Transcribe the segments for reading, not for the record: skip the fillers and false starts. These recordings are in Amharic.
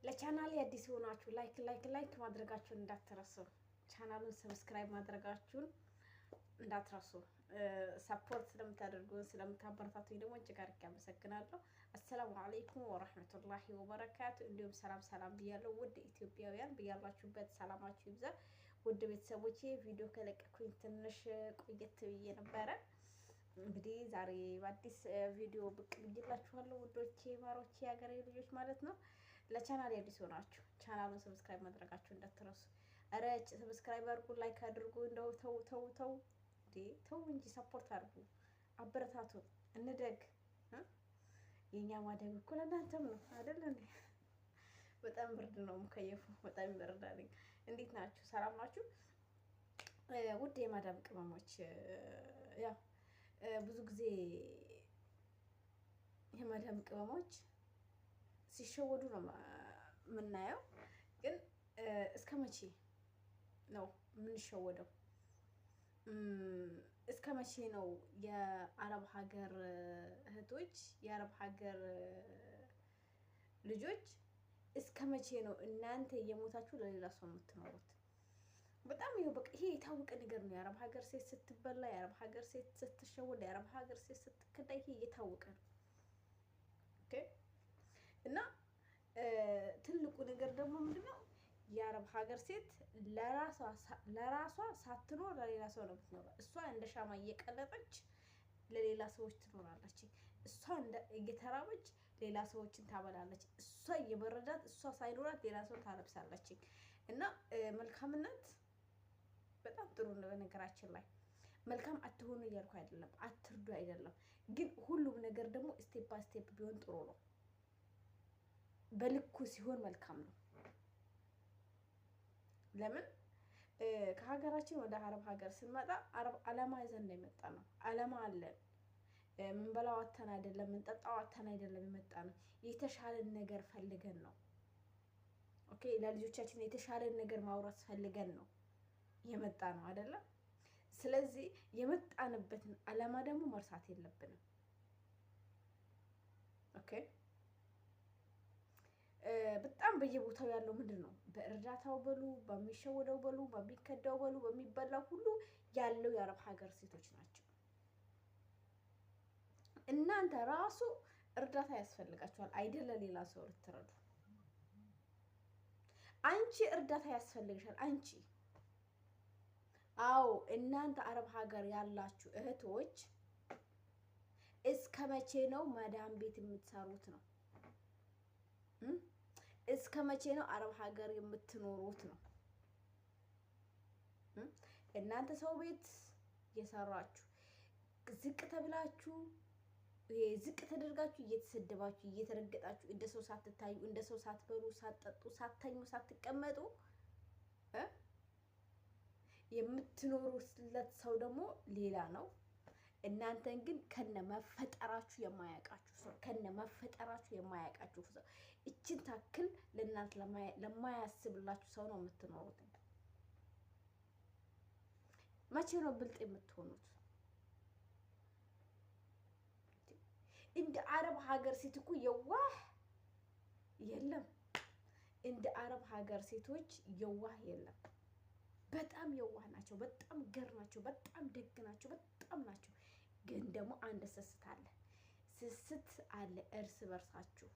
ለቻናሌ አዲስ ሆናችሁ ላይክ ማድረጋችሁን እንዳትረሱ። ቻናሉን ሰብስክራይብ ማድረጋችሁን እንዳትረሱ። ሰፖርት ስለምታደርጉን ስለምታበረታቱኝ ደግሞ እጅግ አድርጌ አመሰግናለሁ። አሰላሙ አለይኩም ወራህመቱላሂ ወበረካቱ። እንዲሁም ሰላም ብያለሁ። ውድ ኢትዮጵያውያን ብያላችሁበት ሰላማችሁ ይብዛ። ውድ ቤተሰቦቼ ቪዲዮ ከለቀኩኝ ትንሽ ቆየት ብዬ ነበረ። እንግዲህ ዛሬ በአዲስ ቪዲዮ ብቅ ብዬላችኋለሁ። ውዶቼ ማሮቼ የሀገሬ ልጆች ማለት ነው። ለቻናል አዲስ ሆናችሁ ቻናሉን ሰብስክራይብ ማድረጋችሁ እንዳትረሱ። ኧረ ሰብስክራይብ አድርጉ፣ ላይክ አድርጉ። እንደው ተው እንጂ ሰፖርት አድርጉ፣ አበረታቱ፣ እንደግ። የኛ ማደግ እኮ ለእናንተም ነው አይደል እንዴ? በጣም ብርድ ነው ሙከየፉ፣ በጣም ይበርዳል። እንዴት ናችሁ? ሰላም ናችሁ? ውድ የማዳም ቅመሞች ያው ብዙ ጊዜ የማዳም ቅመሞች ሲሸወዱ ነው የምናየው። ግን እስከ መቼ ነው የምንሸወደው? እስከ መቼ ነው የአረብ ሀገር እህቶች፣ የአረብ ሀገር ልጆች እስከ መቼ ነው እናንተ እየሞታችሁ ለሌላ ሰው የምትኖሩት? በጣም ይኸው በቃ ይሄ የታወቀ ነገር ነው። የአረብ ሀገር ሴት ስትበላ፣ የአረብ ሀገር ሴት ስትሸወድ፣ የአረብ ሀገር ሴት ስትከዳ፣ ይሄ የታወቀ ነው። ኦኬ። እና ትልቁ ነገር ደግሞ ምንድነው? የአረብ ሀገር ሴት ለራሷ ሳትኖር ለሌላ ሰው ነው የምትኖረው። እሷ እንደ ሻማ እየቀለጠች ለሌላ ሰዎች ትኖራለች። እሷ እየተራበች ሌላ ሰዎችን ታበላለች። እሷ እየበረዳት እሷ ሳይኖራት ሌላ ሰው ታለብሳለች። እና መልካምነት በጣም ጥሩ ነው። በነገራችን ላይ መልካም አትሆኑ እያልኩ አይደለም፣ አትርዱ አይደለም። ግን ሁሉም ነገር ደግሞ ስቴፕ ባይ ስቴፕ ቢሆን ጥሩ ነው። በልኩ ሲሆን መልካም ነው። ለምን ከሀገራችን ወደ አረብ ሀገር ስንመጣ አላማ ይዘን ነው የመጣ ነው። አላማ አለን። ምንበላው አተን አይደለም፣ ምንጠጣው አተን አይደለም የመጣ ነው። የተሻለን ነገር ፈልገን ነው። ኦኬ፣ ለልጆቻችን የተሻለን ነገር ማውራት ፈልገን ነው የመጣ ነው አይደለም። ስለዚህ የመጣንበትን አላማ ደግሞ መርሳት የለብንም። ኦኬ። በጣም በየቦታው ያለው ምንድን ነው? በእርዳታው በሉ፣ በሚሸወደው በሉ፣ በሚከዳው በሉ፣ በሚበላው ሁሉ ያለው የአረብ ሀገር ሴቶች ናቸው። እናንተ ራሱ እርዳታ ያስፈልጋችኋል አይደለ? ሌላ ሰው ልትረዱ። አንቺ እርዳታ ያስፈልግሻል። አንቺ አዎ፣ እናንተ አረብ ሀገር ያላችሁ እህቶች እስከ መቼ ነው ማዳም ቤት የምትሰሩት ነው? እስከ መቼ ነው አረብ ሀገር የምትኖሩት ነው? እናንተ ሰው ቤት እየሰራችሁ ዝቅ ተብላችሁ፣ ዝቅ ተደርጋችሁ፣ እየተሰደባችሁ፣ እየተረገጣችሁ፣ እንደ ሰው ሳትታዩ፣ እንደ ሰው ሳትበሉ፣ ሳትጠጡ፣ ሳትተኙ፣ ሳትቀመጡ የምትኖሩለት ሰው ደግሞ ሌላ ነው። እናንተን ግን ከነመፈጠራችሁ የማያውቃችሁ ሰው እችን ታክል ለእናንተ ለማያስብላችሁ ሰው ነው የምትኖሩት። መቼ ነው ብልጥ የምትሆኑት? እንደ አረብ ሀገር ሴት እኮ የዋህ የለም። እንደ አረብ ሀገር ሴቶች የዋህ የለም። በጣም የዋህ ናቸው። በጣም ገር ናቸው። በጣም ደግ ናቸው። በጣም ናቸው። ግን ደግሞ አንድ ስስት አለ እርስ በርሳችሁ።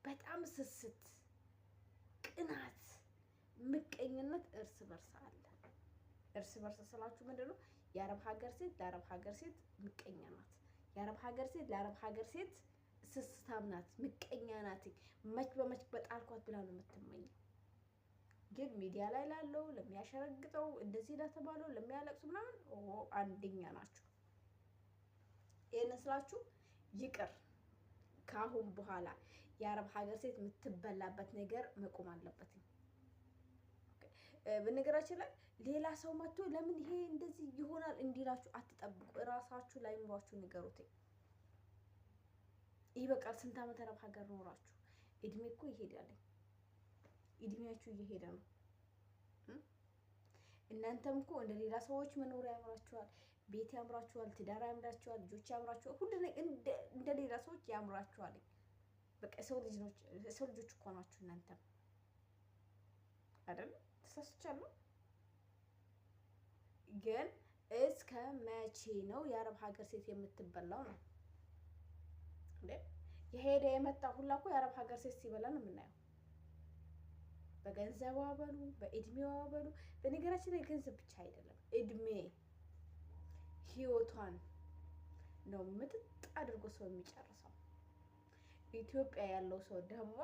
በጣም ስስት፣ ቅናት፣ ምቀኝነት እርስ በርስ አለ። እርስ በርስ ስላችሁ ምንድነው? የአረብ ሀገር ሴት ለአረብ ሀገር ሴት ምቀኛ ናት። የአረብ ሀገር ሴት ለአረብ ሀገር ሴት ስስታም ናት፣ ምቀኛ ናት። መች በመች በጣልኳት ብላ ነው የምትመኘው። ግን ሚዲያ ላይ ላለው ለሚያሸረግጠው፣ እንደዚህ ለተባለው ለሚያለቅሱ ምናምን አንደኛ ናቸው። ይሄንን ስላችሁ ይቅር። ካሁን በኋላ የአረብ ሀገር ሴት የምትበላበት ነገር መቆም አለበት። በነገራችን ላይ ሌላ ሰው መጥቶ ለምን ይሄ እንደዚህ ይሆናል እንዲላችሁ አትጠብቁ። እራሳችሁ ላይ ምሯችሁ ንገሩት። ይህ በቃ ስንት ዓመት አረብ ሀገር ኖራችሁ? እድሜ እኮ ይሄዳል። እድሜያችሁ እየሄደ ነው። እናንተም እኮ እንደ ሌላ ሰዎች መኖር ያምራችኋል፣ ቤት ያምራችኋል፣ ትዳር ያምራችኋል፣ ልጆች ያምራችኋል፣ ሁሉ እንደ ሌላ ሰዎች ያምራችኋል። በቃ የሰው ልጆች እኮ ናችሁ እናንተም አይደል? ተሳስቻለሁ። ግን እስከ መቼ ነው የአረብ ሀገር ሴት የምትበላው ነው እንዴ? የሄደ የመጣ ሁላ እኮ የአረብ ሀገር ሴት ሲበላ ነው የምናየው። በገንዘቧ በሉ በእድሜዋ በሉ። በነገራችን ላይ ገንዘብ ብቻ አይደለም እድሜ ህይወቷን ነው ምጥጥ አድርጎ ሰው የሚጨርሰው። ኢትዮጵያ ያለው ሰው ደግሞ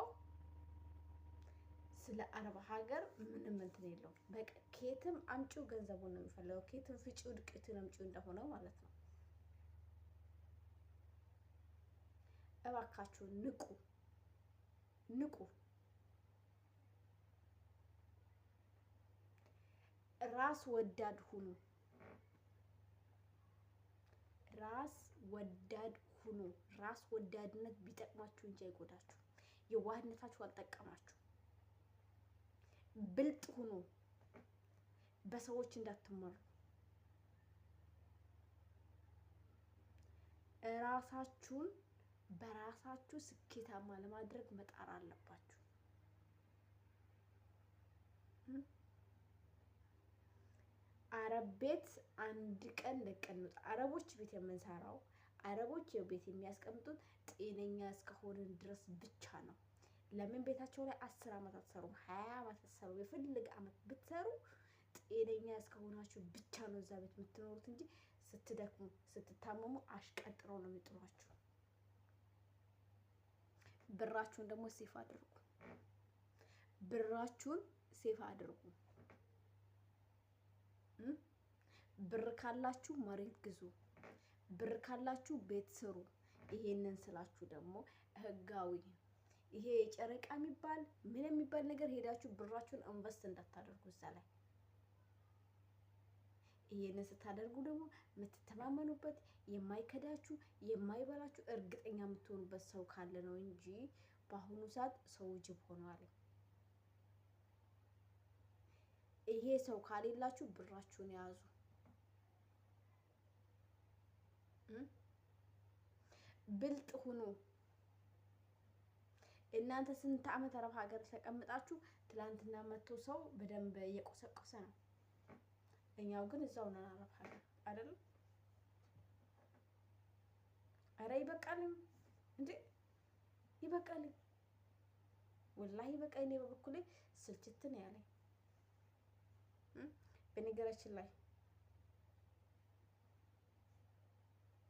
ስለ አረብ ሀገር ምንም እንትን የለውም። በቃ ከየትም አምጪው ገንዘቡን ነው የሚፈልገው። ከየትም ፍጪው ዱቄቱን አምጪው እንደሆነው ማለት ነው። እባካችሁ ንቁ ንቁ። ራስ ወዳድ ሁኑ። ራስ ወዳድ ሁኑ። ራስ ወዳድነት ቢጠቅማችሁ እንጂ አይጎዳችሁ። የዋህነታችሁ አልጠቀማችሁ። ብልጥ ሁኑ። በሰዎች እንዳትመሩ። ራሳችሁን በራሳችሁ ስኬታማ ለማድረግ መጣር አለባችሁ። አረብ ቤት አንድ ቀን ለቀን ነው አረቦች ቤት የምንሰራው። አረቦች ቤት የሚያስቀምጡት ጤነኛ እስከሆንን ድረስ ብቻ ነው። ለምን ቤታቸው ላይ 10 ዓመት አትሰሩም? 20 ዓመት አትሰሩ? የፈለገ ዓመት ብትሰሩ ጤነኛ እስከሆናችሁ ብቻ ነው እዛ ቤት የምትኖሩት እንጂ ስትደክሙ ስትታመሙ አሽቀጥረው ነው የሚጥሏችሁ። ብራችሁን ደግሞ ሴፍ አድርጉ። ብራችሁን ሴፍ አድርጉ። ብር ካላችሁ መሬት ግዙ። ብር ካላችሁ ቤት ስሩ። ይሄንን ስላችሁ ደግሞ ህጋዊ ይሄ የጨረቃ የሚባል ምን የሚባል ነገር ሄዳችሁ ብራችሁን ኢንቨስት እንዳታደርጉ እዛ ላይ። ይሄንን ስታደርጉ ደግሞ የምትተማመኑበት የማይከዳችሁ የማይበላችሁ እርግጠኛ የምትሆኑበት ሰው ካለ ነው እንጂ በአሁኑ ሰዓት ሰው ጅብ ሆኗል። ይሄ ሰው ካሌላችሁ ብራችሁን ያዙ። ብልጥ ሁኑ። እናንተ ስንት ዓመት አረብ ሀገር ተቀምጣችሁ ትላንትና መጥቶ ሰው በደንብ እየቆሰቆሰ ነው። እኛው ግን እዛው ነን አረብ ሀገር አይደል? አረ ይበቃልኝ እንዴ! ይበቃልኝ ወላሂ በቃ። እኔ በበኩሌ ስልችት ነው ያለኝ። በነገራችን ላይ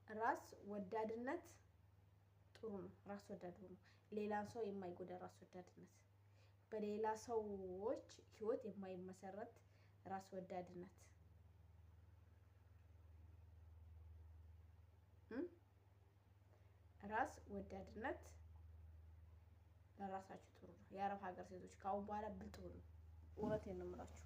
ራስ ወዳድነት ጥሩ ነው። ራስ ወዳድ ሆኖ ሌላ ሰው የማይጎዳ ራስ ወዳድነት፣ በሌላ ሰዎች ህይወት የማይመሰረት ራስ ወዳድነት። ራስ ወዳድነት ለራሳችሁ ጥሩ ነው። የአረብ ሀገር ሴቶች ካሁን በኋላ ብልጥ ሁኑ። እውነቴን ነው የምላችሁ።